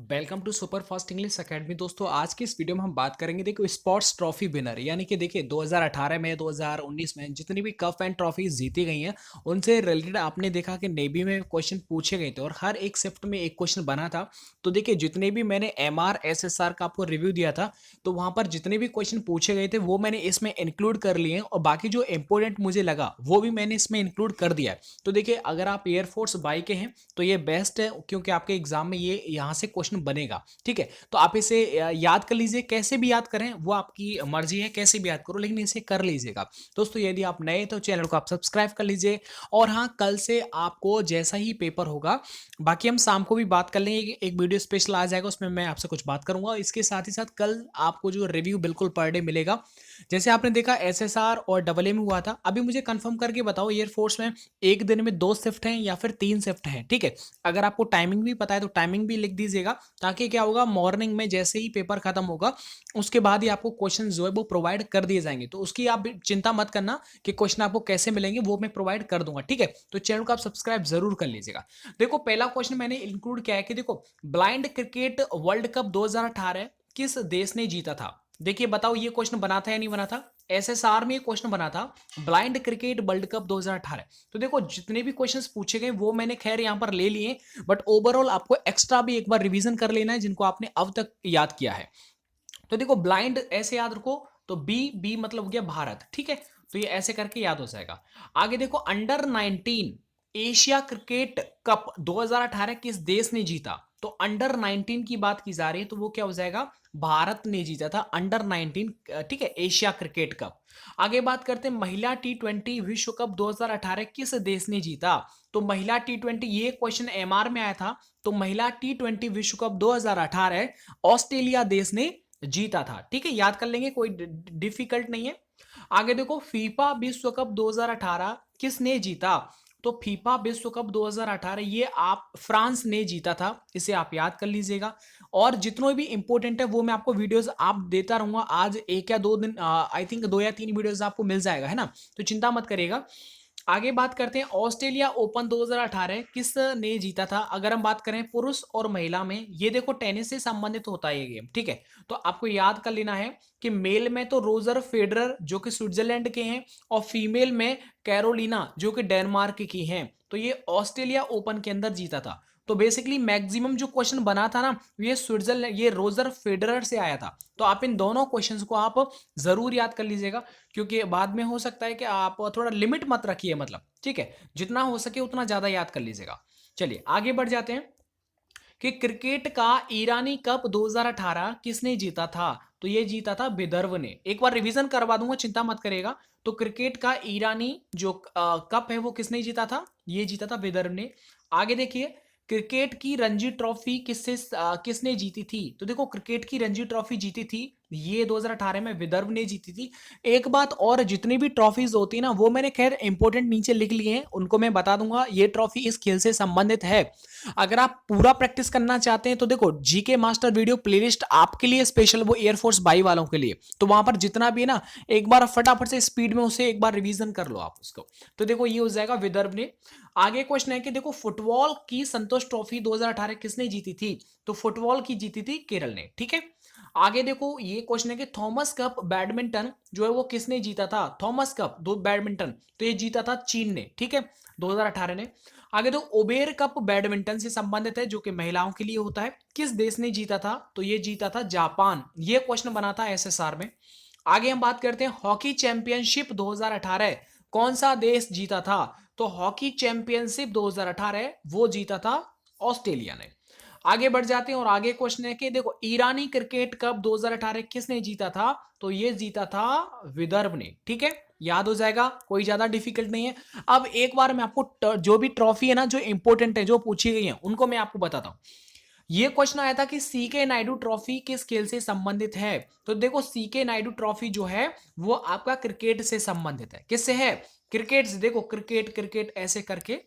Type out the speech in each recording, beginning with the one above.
Welcome to super fast English academy. दोस्तों आज की इस वीडियो में हम बात करेंगे देखो स्पोर्ट्स ट्रॉफी विनर यानी कि देखिए 2018 में 2019 में जितनी भी कप एंड ट्रॉफीज जीती गई हैं उनसे रिलेटेड आपने देखा कि नेवी में क्वेश्चन पूछे गए थे और हर एक शिफ्ट में एक क्वेश्चन बना था। तो देखिए जितने भी मैंने एमआर एसएसआर का आपको रिव्यू दिया था तो वहां पर जितने भी क्वेश्चन पूछे गए थे वो मैंने इसमें इंक्लूड कर लिए हैं और बाकी जो इंपॉर्टेंट मुझे लगा वो भी मैंने इसमें इंक्लूड कर दिया है। तो देखिए अगर आप एयरफोर्स बाई के हैं तो ये बेस्ट है क्योंकि आपके एग्जाम में ये यहाँ से क्वेश्चन बनेगा। ठीक है, तो आप इसे याद कर लीजिए, कैसे भी याद करें वो आपकी मर्जी है, कैसे भी याद करो लेकिन इसे कर लीजिएगा। दोस्तों यदि आप नए तो चैनल को आप सब्सक्राइब कर लीजिए और हाँ कल से आपको जैसा ही पेपर होगा बाकी हम शाम को भी बात कर लेंगे, एक वीडियो स्पेशल आ जाएगा उसमें मैं आपसे कुछ बात करूंगा। इसके साथ ही साथ कल आपको जो रिव्यू बिल्कुल पर डे मिलेगा। जैसे आपने देखा एसएसआर और डबल ए में हुआ था, अभी मुझे कंफर्म करके बताओ एयरफोर्स में एक दिन में 2 शिफ्ट हैं या फिर 3 शिफ्ट हैं। ठीक है, अगर आपको टाइमिंग भी पता है तो टाइमिंग भी लिख दीजिएगा ताकि क्या होगा मॉर्निंग में जैसे ही पेपर खत्म होगा उसके बाद ही आपको क्वेश्चन जो है वो प्रोवाइड कर दिए जाएंगे। तो उसकी आप चिंता मत करना कि क्वेश्चन आपको कैसे मिलेंगे, वो मैं प्रोवाइड कर दूंगा। ठीक है, तो चैनल को आप सब्सक्राइब जरूर कर लीजिएगा। देखो पहला क्वेश्चन मैंने इंक्लूड किया है कि देखो ब्लाइंड क्रिकेट वर्ल्ड कप 2018 किस देश ने जीता था। देखिए बताओ ये क्वेश्चन बना था या नहीं बना था। एसएसआर में ये क्वेश्चन बना था ब्लाइंड क्रिकेट वर्ल्ड कप 2018। तो देखो जितने भी क्वेश्चंस पूछे गए वो मैंने खैर यहां पर ले लिए, बट ओवरऑल आपको एक्स्ट्रा भी एक बार रिवीजन कर लेना है जिनको आपने अब तक याद किया है। तो देखो ब्लाइंड ऐसे याद रखो, तो बी बी मतलब हो गया भारत। ठीक है, तो ये ऐसे करके याद हो जाएगा। आगे देखो अंडर 19 एशिया क्रिकेट कप 2018 किस देश ने जीता। तो अंडर 19 की बात की जा रही है तो वो क्या हो जाएगा, भारत ने जीता था अंडर 19। ठीक है, एशिया क्रिकेट कप। आगे बात करते हैं महिला टी20 विश्व कप 2018 किस देश ने जीता। तो महिला टी20 ये क्वेश्चन एमआर में आया था, तो महिला टी20 विश्व कप 2018 ऑस्ट्रेलिया देश ने जीता था। ठीक है, याद कर लेंगे, कोई डिफिकल्ट नहीं है। आगे देखो फीफा विश्व कप 2018 किसने जीता। तो फीफा विश्व कप 2018 ये आप फ्रांस ने जीता था, इसे आप याद कर लीजिएगा। और जितने भी इंपॉर्टेंट है वो मैं आपको वीडियोस आप देता रहूंगा, आज 1 या 2 दिन आई थिंक 2 या 3 वीडियोस आपको मिल जाएगा, है ना, तो चिंता मत करिएगा। आगे बात करते हैं ऑस्ट्रेलिया ओपन 2018 किस ने जीता था। अगर हम बात करें पुरुष और महिला में, ये देखो टेनिस से संबंधित होता है ये गेम। ठीक है, तो आपको याद कर लेना है कि मेल में तो रोजर फेडरर जो कि स्विट्जरलैंड के हैं और फीमेल में कैरोलिना जो कि डेनमार्क की हैं। तो ये ऑस्ट्रेलिया ओपन के अंदर जीता था। तो बेसिकली मैक्सिमम जो क्वेश्चन बना था ना ये स्विट्जरलैंड ये रोजर फेडरर से आया था। तो आप इन दोनों क्वेश्चंस को आप जरूर याद कर लीजिएगा क्योंकि बाद में हो सकता है कि आप थोड़ा लिमिट मत रखिए, मतलब ठीक है, जितना हो सके उतना ज्यादा याद कर लीजिएगा। चलिए आगे बढ़ जाते हैं कि क्रिकेट का ईरानी कप 2018 किसने जीता था। तो ये जीता था विदर्भ ने। एक बार रिवीजन करवा दूंगा, चिंता मत करेगा। तो क्रिकेट का ईरानी जो कप है वो किसने जीता था, ये जीता था विदर्भ ने। आगे देखिए क्रिकेट की रणजी ट्रॉफी किसने जीती थी। तो देखो क्रिकेट की रणजी ट्रॉफी जीती थी ये 2018 में विदर्भ ने जीती थी। एक बात और, जितनी भी ट्रॉफीज होती है ना वो मैंने खैर इंपॉर्टेंट नीचे लिख लिए हैं, उनको मैं बता दूंगा। ये ट्रॉफी इस खेल से संबंधित है। अगर आप पूरा प्रैक्टिस करना चाहते हैं तो देखो जीके मास्टर वीडियो प्लेलिस्ट आपके लिए स्पेशल, वो एयरफोर्स बाई वालों के लिए। तो वहां पर जितना भी है ना एक बार फटाफट से स्पीड में उसे एक बार रिवीजन कर लो आप उसको। तो देखो ये हो जाएगा विदर्भ ने। आगे क्वेश्चन है कि देखो फुटबॉल की संतोष ट्रॉफी 2018 किसने जीती थी। तो फुटबॉल की जीती थी केरल ने। ठीक है, आगे देखो ये क्वेश्चन है कि थॉमस कप बैडमिंटन जो है वो किसने जीता था। थॉमस कप दो बैडमिंटन तो ये जीता था चीन ने। ठीक है, 2018 ने। आगे तो ओबेर कप बैडमिंटन से संबंधित है जो कि महिलाओं के लिए होता है, किस देश ने जीता था। तो ये जीता था जापान। ये क्वेश्चन बना था एसएसआर में। आगे हम बात करते हैं हॉकी चैंपियनशिप 2018 कौन सा देश जीता था। तो हॉकी चैंपियनशिप 2018 वो जीता था ऑस्ट्रेलिया ने। आगे बढ़ जाते हैं और आगे क्वेश्चन है कि देखो ईरानी क्रिकेट कप 2018 किसने जीता था। तो ये जीता था विदर्भ ने। ठीक है, याद हो जाएगा, कोई ज्यादा डिफिकल्ट नहीं है। अब एक बार मैं आपको जो भी ट्रॉफी है ना जो इंपॉर्टेंट है जो पूछी गई है उनको मैं आपको बताता हूं। ये क्वेश्चन आया था कि सीके नायडू ट्रॉफी किस खेल से संबंधित है। तो देखो सीके नायडू ट्रॉफी जो है वो आपका क्रिकेट से संबंधित है। किससे है, क्रिकेट से। देखो क्रिकेट क्रिकेट ऐसे करके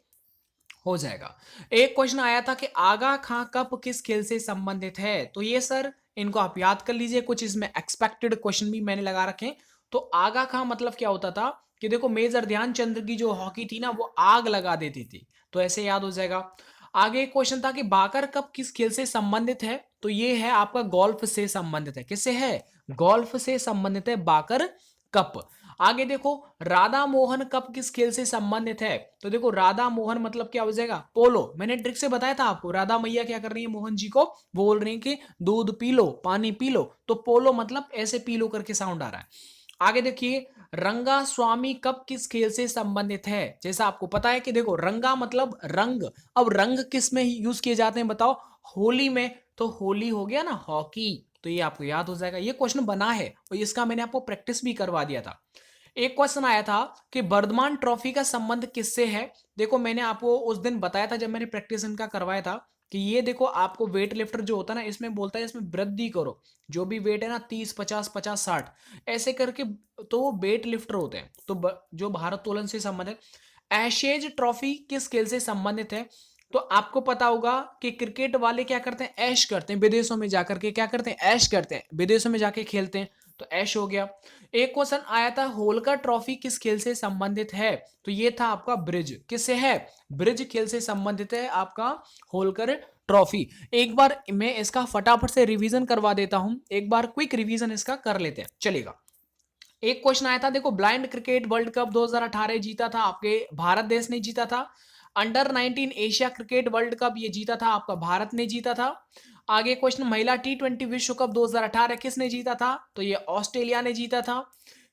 हो जाएगा। एक क्वेश्चन आया था कि आगा खां कप किस खेल से संबंधित है। तो ये सर इनको आप याद कर लीजिए, कुछ इसमें एक्सपेक्टेड क्वेश्चन भी मैंने लगा रखे हैं। तो आगा खां मतलब क्या होता था कि देखो मेजर ध्यानचंद की जो हॉकी थी ना वो आग लगा देती थी, तो ऐसे याद हो जाएगा। आगे एक क्वेश्चन था कि बाकर कप किस खेल से संबंधित है, तो ये है आपका गोल्फ से संबंधित है। किससे है? गोल्फ से संबंधित है बाकर कप। आगे देखो, राधा मोहन कप किस खेल से संबंधित है, तो देखो राधा मोहन मतलब क्या हो जाएगा? पोलो। मैंने ट्रिक से बताया था आपको, राधा मैया क्या कर रही है? मोहन जी को बोल रही है कि दूध पी लो, पानी पी लो, तो पोलो मतलब ऐसे पी लो करके साउंड आ रहा है। आगे देखिए, रंगा स्वामी कब किस खेल से संबंधित है? जैसा आपको पता है कि देखो रंगा मतलब रंग। अब रंग किस में यूज किए जाते हैं बताओ? होली में। तो होली हो गया ना हॉकी, तो ये आपको याद हो जाएगा। ये क्वेश्चन बना है और इसका मैंने आपको प्रैक्टिस भी करवा दिया था। एक क्वेश्चन आया था कि वर्धमान ट्रॉफी का संबंध किससे है? देखो मैंने आपको उस दिन बताया था जब मैंने प्रैक्टिस इनका करवाया था कि ये देखो आपको वेट लिफ्टर जो होता है ना, इसमें बोलता है इसमें वृद्धि करो। जो भी वेट है ना 30 50 50 60 ऐसे करके, तो वो वेट लिफ्टर होते हैं। तो जो भारोत्तोलन से संबंधित। एशेज ट्रॉफी किस खेल से संबंधित है? तो आपको पता होगा कि क्रिकेट वाले क्या करते हैं? ऐश करते हैं विदेशों में जाकर के। क्या करते हैं? ऐश करते हैं, विदेशों में जाके खेलते हैं, तो ऐश हो गया। एक क्वेश्चन आया था होलकर ट्रॉफी किस खेल से संबंधित है? तो ये था आपका ब्रिज। किससे है? ब्रिज खेल से संबंधित है आपका होलकर ट्रॉफी। एक बार मैं इसका फटाफट से रिवीजन करवा देता हूं, एक बार क्विक रिवीजन इसका कर लेते हैं, चलेगा। एक क्वेश्चन आया था देखो, ब्लाइंड क्रिकेट वर्ल्ड कप 2018 जीता था आपके भारत देश ने जीता था। Under 19 Asia cricket world cup ये जीता था आपका भारत ने जीता था। आगे क्वेश्चन, महिला T20 विश्व कप 2018 किसने जीता था? तो ये ऑस्ट्रेलिया ने जीता था।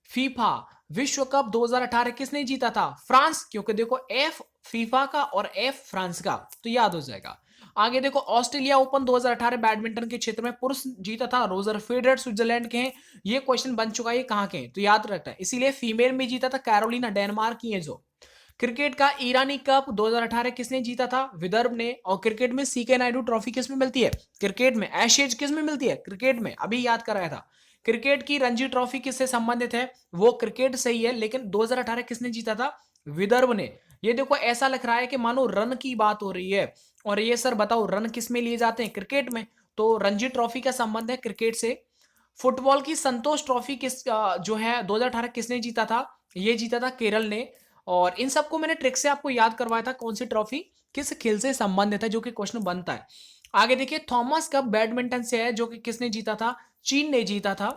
फीफा विश्व कप 2018 किसने जीता था? फ्रांस, क्योंकि देखो एफ फीफा का और एफ फ्रांस का, तो याद हो जाएगा। आगे देखो, ऑस्ट्रेलिया ओपन 2018 बैडमिंटन के क्षेत्र में पुरुष जीता था रोजर फेडरर, स्विट्जरलैंड के हैं। ये क्वेश्चन बन चुका है, ये कहां के हैं तो याद रखना है। इसीलिए फीमेल में जीता था कैरोलिना, डेनमार्क की है जो। क्रिकेट का ईरानी कप 2018 किसने जीता था? विदर्भ ने। और क्रिकेट में सीके नायडू ट्रॉफी किस में मिलती है? क्रिकेट में। एशेज किस में मिलती है? क्रिकेट में, अभी याद कराया था। क्रिकेट की रणजी ट्रॉफी किससे संबंधित है? वो क्रिकेट से ही है, लेकिन 2018 किसने जीता था? विदर्भ ने। ये देखो ऐसा लिख रहा है कि मानो रन की बात हो रही है, और ये सर बताओ रन किस में लिए जाते हैं? क्रिकेट में। तो रणजी ट्रॉफी का संबंध है क्रिकेट से। फुटबॉल की संतोष ट्रॉफी किस जो है 2018 किसने जीता था? ये जीता था केरल ने। और इन सबको मैंने ट्रिक से आपको याद करवाया था कौन सी ट्रॉफी किस खेल से संबंधित है, जो कि क्वेश्चन बनता है। आगे देखिए, थॉमस कप बैडमिंटन से है, जो कि किसने जीता था? चीन ने जीता था।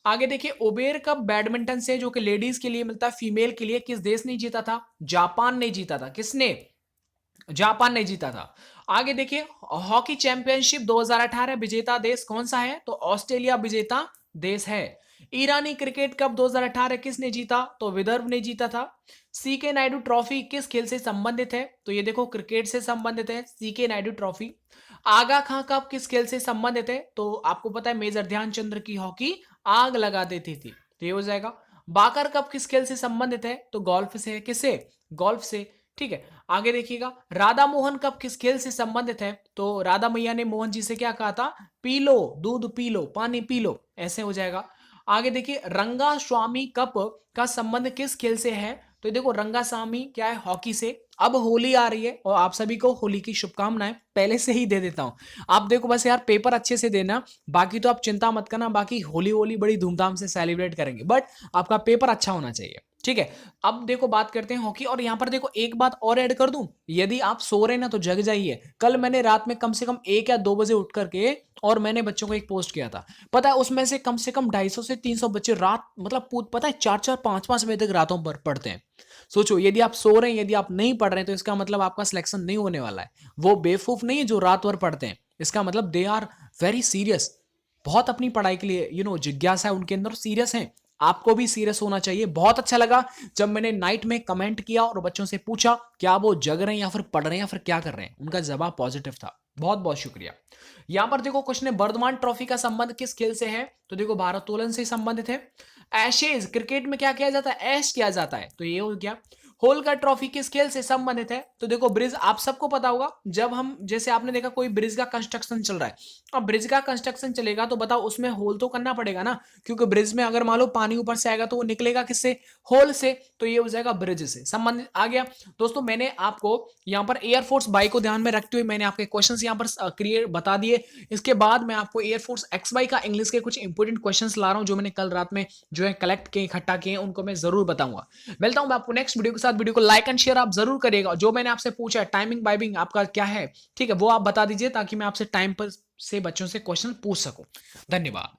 आगे देखिए, ओबेर कप बैडमिंटन से, जो कि लेडीज के लिए मिलता है, फीमेल के लिए, किस देश ने जीता था? जापान ने जीता था। किसने? जापान ने जीता था। आगे देखिए, हॉकी चैंपियनशिप 2018 विजेता देश कौन सा है? तो ऑस्ट्रेलिया विजेता देश है। ईरानी क्रिकेट कप 2018 किसने जीता? तो विदर्भ ने जीता था। सीके नायडू ट्रॉफी किस खेल से संबंधित है? तो ये देखो क्रिकेट से संबंधित है सीके नायडू ट्रॉफी। आगा खां कप किस खेल से संबंधित है? तो आपको पता है मेजर ध्यानचंद्र की हॉकी आग लगा देती थी, तो ये हो जाएगा। बाकर कप किस खेल से संबंधित है? तो गोल्फ से है। किससे? गोल्फ से। ठीक है। आगे देखिएगा, राधा मोहन कप किस खेल से संबंधित है? तो राधा मैया ने मोहन जी से क्या कहा था? पी लो दूध, पी लो पानी, पी लो, ऐसे हो जाएगा। आगे देखिए, रंगा स्वामी कप का संबंध किस खेल से है? तो देखो रंगा स्वामी क्या है? हॉकी से। अब होली आ रही है और आप सभी को होली की शुभकामनाएं पहले से ही दे देता हूं। आप देखो बस यार पेपर अच्छे से देना, बाकी तो आप चिंता मत करना, बाकी होली होली बड़ी धूमधाम से सेलिब्रेट करेंगे, बट आपका पेपर अच्छा होना चाहिए। ठीक है। अब देखो बात करते हैं हॉकी, और यहां पर देखो एक बात और ऐड कर दूं, यदि आप सो रहे ना तो जग जाइए। कल मैंने रात में कम से कम 1 या 2 बजे उठ करके और मैंने बच्चों को एक पोस्ट किया था। पता है उसमें से कम 250 से 300 बच्चे रात मतलब पता है 4 4 5 5 बजे तक रातों पर पढ़ते हैं। सोचो यदि आप सो रहे हैं, यदि आप नहीं पढ़ रहे हैं, तो इसका मतलब आपका सिलेक्शन नहीं होने वाला है। वो बेवकूफ नहीं है जो रात भर पढ़ते हैं, इसका मतलब दे आर वेरी सीरियस। बहुत अपनी पढ़ाई के लिए जिज्ञासा है उनके अंदर, सीरियस है। आपको भी सीरियस होना चाहिए। बहुत अच्छा लगा जब मैंने नाइट में कमेंट किया और बच्चों से पूछा क्या वो जग रहे हैं या फिर पढ़ रहे हैं या फिर क्या कर रहे हैं, उनका जवाब पॉजिटिव था। बहुत बहुत शुक्रिया। यहां पर देखो क्वेश्चन है, वर्धमान ट्रॉफी का संबंध किस खेल से है? तो देखो भारोत्तोलन से संबंधित है। एशेज क्रिकेट में क्या किया जाता है? ऐश किया जाता है, तो ये हो गया। होलकर ट्रॉफी किस खेल से संबंधित है? तो देखो ब्रिज, आप सबको पता होगा, जब हम जैसे आपने देखा कोई ब्रिज का कंस्ट्रक्शन चल रहा है, अब ब्रिज का कंस्ट्रक्शन चलेगा तो बताओ उसमें होल तो करना पड़ेगा ना, क्योंकि ब्रिज में अगर मान लो पानी ऊपर से आएगा तो वो निकलेगा किससे? होल से। तो ये हो जाएगा ब्रिज से संबंधित आ गया। दोस्तों मैंने आपको यहाँ पर एयरफोर्स बाई को ध्यान में रखते हुए मैंने आपके क्वेश्चन यहाँ पर क्रिएट बता दिए। इसके बाद मैं आपको एयरफोर्स एक्स वाई का इंग्लिश के कुछ इंपोर्टेंट क्वेश्चन ला रहा हूँ, जो मैंने कल रात में जो है कलेक्ट किए, इकट्ठा किए, उनको मैं जरूर बताऊंगा। मिलता हूं मैं आपको नेक्स्ट वीडियो के साथ वीडियो को लाइक एंड शेयर आप जरूर करिएगा। जो मैंने आपसे पूछा है टाइमिंग वाइबिंग आपका क्या है, ठीक है, वो आप बता दीजिए ताकि मैं आपसे टाइम पर से बच्चों से क्वेश्चन पूछ सकूं। धन्यवाद।